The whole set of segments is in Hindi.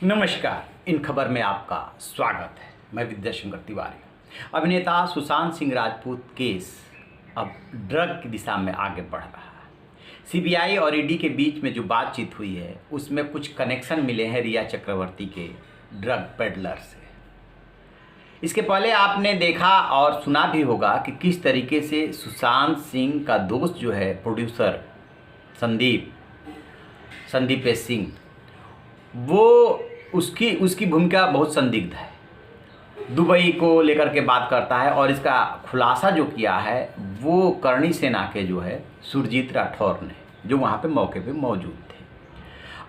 नमस्कार। इन खबर में आपका स्वागत है। मैं विद्याशंकर तिवारी। अभिनेता सुशांत सिंह राजपूत केस अब ड्रग की दिशा में आगे बढ़ रहा है। सीबीआई और ईडी के बीच में जो बातचीत हुई है उसमें कुछ कनेक्शन मिले हैं रिया चक्रवर्ती के ड्रग पेडलर से। इसके पहले आपने देखा और सुना भी होगा कि किस तरीके से सुशांत सिंह का दोस्त जो है प्रोड्यूसर संदीप सिंह, वो उसकी भूमिका बहुत संदिग्ध है। दुबई को लेकर के बात करता है और इसका खुलासा जो किया है वो करणी सेना के जो है सुरजीत राठौर ने, जो वहाँ पे मौके पे मौजूद थे।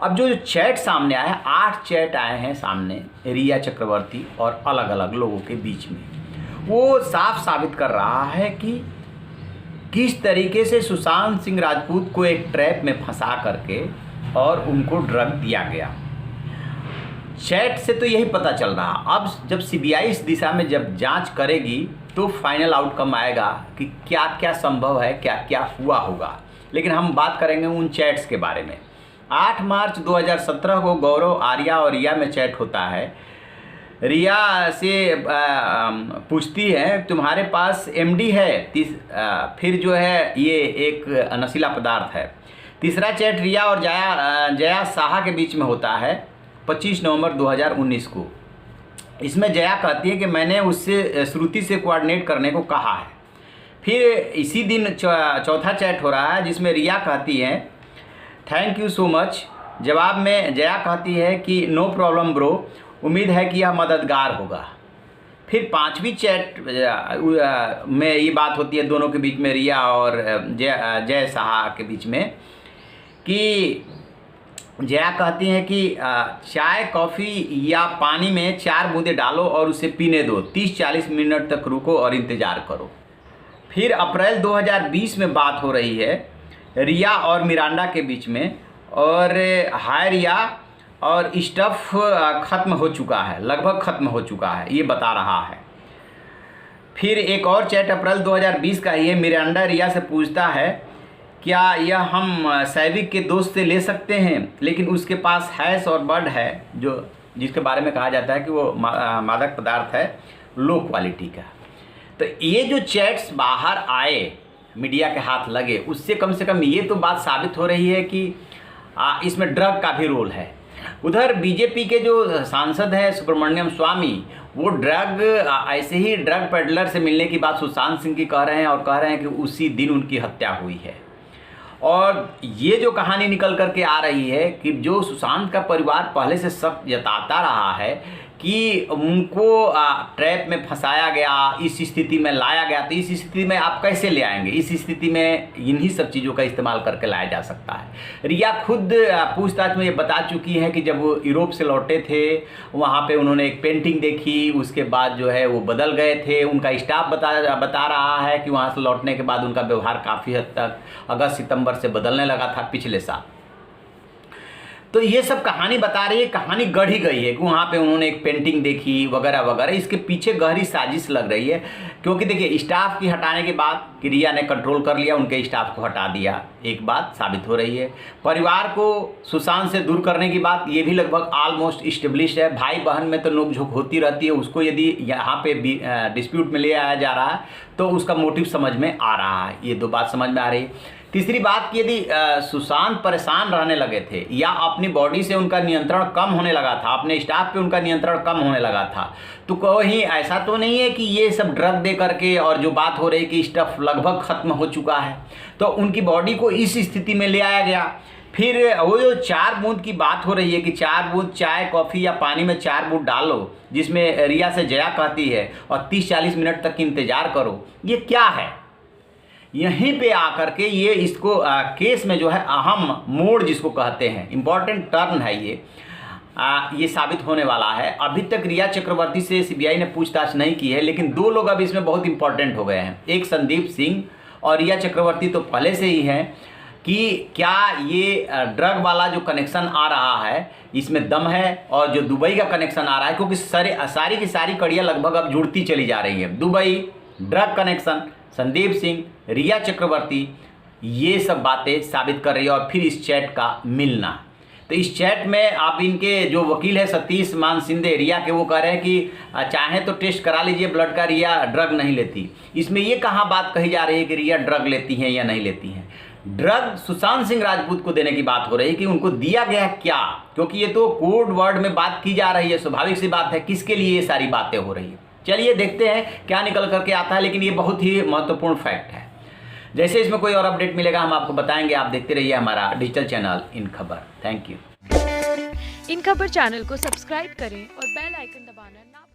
अब जो चैट सामने आया है, 8 चैट आए हैं सामने रिया चक्रवर्ती और अलग अलग लोगों के बीच में। वो साफ साबित कर रहा है कि किस तरीके से सुशांत सिंह राजपूत को एक ट्रैप में फंसा करके और उनको ड्रग दिया गया। चैट से तो यही पता चल रहा। अब जब सीबीआई इस दिशा में जब जांच करेगी तो फाइनल आउटकम आएगा कि क्या क्या संभव है, क्या क्या हुआ होगा। लेकिन हम बात करेंगे उन चैट्स के बारे में। 8 मार्च 2017 को गौरव, आर्या और रिया में चैट होता है। रिया से पूछती है तुम्हारे पास एमडी है, फिर जो है ये एक नशीला पदार्थ है। तीसरा चैट रिया और जया साहा के बीच में होता है 25 नवंबर 2019 को। इसमें जया कहती है कि मैंने उससे श्रुति से कोऑर्डिनेट करने को कहा है। फिर इसी दिन चौथा चैट हो रहा है जिसमें रिया कहती है थैंक यू सो मच। जवाब में जया कहती है कि नो प्रॉब्लम ब्रो, उम्मीद है कि यह मददगार होगा। फिर 5वीं चैट में ये बात होती है दोनों के बीच में, रिया और जय साहा के बीच में, कि जया कहती हैं कि चाय कॉफ़ी या पानी में 4 बूंदे डालो और उसे पीने दो, 30-40 मिनट तक रुको और इंतज़ार करो। फिर अप्रैल 2020 में बात हो रही है रिया और मिरांडा के बीच में, और हाय रिया और स्टफ़ ख़त्म हो चुका है, लगभग ख़त्म हो चुका है, ये बता रहा है। फिर एक और चैट अप्रैल 2020 का ही है। मिरांडा रिया से पूछता है क्या यह हम सैविक के दोस्त से ले सकते हैं, लेकिन उसके पास हैश और बर्ड है, जो जिसके बारे में कहा जाता है कि वो मादक पदार्थ है लो क्वालिटी का। तो ये जो चैट्स बाहर आए, मीडिया के हाथ लगे, उससे कम से कम ये तो बात साबित हो रही है कि इसमें ड्रग का भी रोल है। उधर बीजेपी के जो सांसद हैं सुब्रमण्यम स्वामी, वो ऐसे ही ड्रग पेडलर से मिलने की बात सुशांत सिंह की कह रहे हैं और कह रहे हैं कि उसी दिन उनकी हत्या हुई है। और ये जो कहानी निकल करके आ रही है कि जो सुशांत का परिवार पहले से शक जताता रहा है कि उनको ट्रैप में फंसाया गया, इस स्थिति में लाया गया, तो इस स्थिति में आप कैसे ले आएंगे? इस स्थिति में इन्हीं सब चीज़ों का इस्तेमाल करके लाया जा सकता है। रिया खुद पूछताछ में ये बता चुकी है कि जब वो यूरोप से लौटे थे, वहाँ पे उन्होंने एक पेंटिंग देखी, उसके बाद जो है वो बदल गए थे। उनका स्टाफ बता रहा है कि वहाँ से लौटने के बाद उनका व्यवहार काफ़ी हद तक अगस्त सितंबर से बदलने लगा था पिछले साल। तो ये सब कहानी बता रही है, कहानी गढ़ी गई है कि वहाँ पे उन्होंने एक पेंटिंग देखी वगैरह वगैरह। इसके पीछे गहरी साजिश लग रही है, क्योंकि देखिए स्टाफ की हटाने के बाद कि रिया ने कंट्रोल कर लिया, उनके स्टाफ को हटा दिया, एक बात साबित हो रही है। परिवार को सुशांत से दूर करने की बात, ये भी लगभग ऑलमोस्ट इस्टेब्लिश है। भाई बहन में तो नोकझोंक होती रहती है, उसको यदि यहाँ पे डिस्प्यूट में ले आया जा रहा है तो उसका मोटिव समझ में आ रहा है। ये 2 बात समझ में आ रही है। तीसरी बात कि यदि सुशांत परेशान रहने लगे थे या अपनी बॉडी से उनका नियंत्रण कम होने लगा था, अपने स्टाफ पे उनका नियंत्रण कम होने लगा था, तो कहीं ऐसा तो नहीं है कि ये सब ड्रग दे करके, और जो बात हो रही कि स्टफ लगभग ख़त्म हो चुका है, तो उनकी बॉडी को इस स्थिति में ले आया गया। फिर वो जो 4 बूंद की बात हो रही है कि 4 बूंद चाय कॉफ़ी या पानी में 4 बूंद डालो, जिसमें रिया से जया कहती है, और 30-40 मिनट तक इंतज़ार करो, ये क्या है? यहीं पे आकर के ये इसको केस में जो है अहम मोड़ जिसको कहते हैं, इम्पॉर्टेंट टर्न है ये साबित होने वाला है। अभी तक रिया चक्रवर्ती से सीबीआई ने पूछताछ नहीं की है, लेकिन 2 लोग अब इसमें बहुत इंपॉर्टेंट हो गए हैं। एक संदीप सिंह और रिया चक्रवर्ती तो पहले से ही हैं कि क्या ये ड्रग वाला जो कनेक्शन आ रहा है इसमें दम है, और जो दुबई का कनेक्शन आ रहा है, क्योंकि सारी की सारी कड़ियाँ लगभग अब जुड़ती चली जा रही हैं। Dubai, drug connection, Sandeep Singh, Riya Chakraborty, ये सब बातें साबित कर रही है। और फिर इस चैट का मिलना, तो इस चैट में आप इनके जो वकील है सतीश मान सिंधे रिया के, वो कह रहे हैं कि चाहे तो टेस्ट करा लीजिए ब्लड का, रिया ड्रग नहीं लेती। इसमें ये कहाँ बात कही जा रही है कि रिया ड्रग लेती हैं या नहीं लेती हैं? ड्रग सुशांत सिंह राजपूत को देने की बात हो रही है कि उनको दिया गया क्या, क्योंकि ये तो कोड वर्ड में बात की जा रही है। स्वाभाविक सी बात है, किसके लिए ये सारी बातें हो रही है। चलिए देखते हैं क्या निकल करके आता है, लेकिन ये बहुत ही महत्वपूर्ण फैक्ट है। जैसे इसमें कोई और अपडेट मिलेगा हम आपको बताएंगे। आप देखते रहिए हमारा डिजिटल चैनल इन खबर। Thank you. इन खबर चैनल को सब्सक्राइब करें और बेल आइकन दबाना ना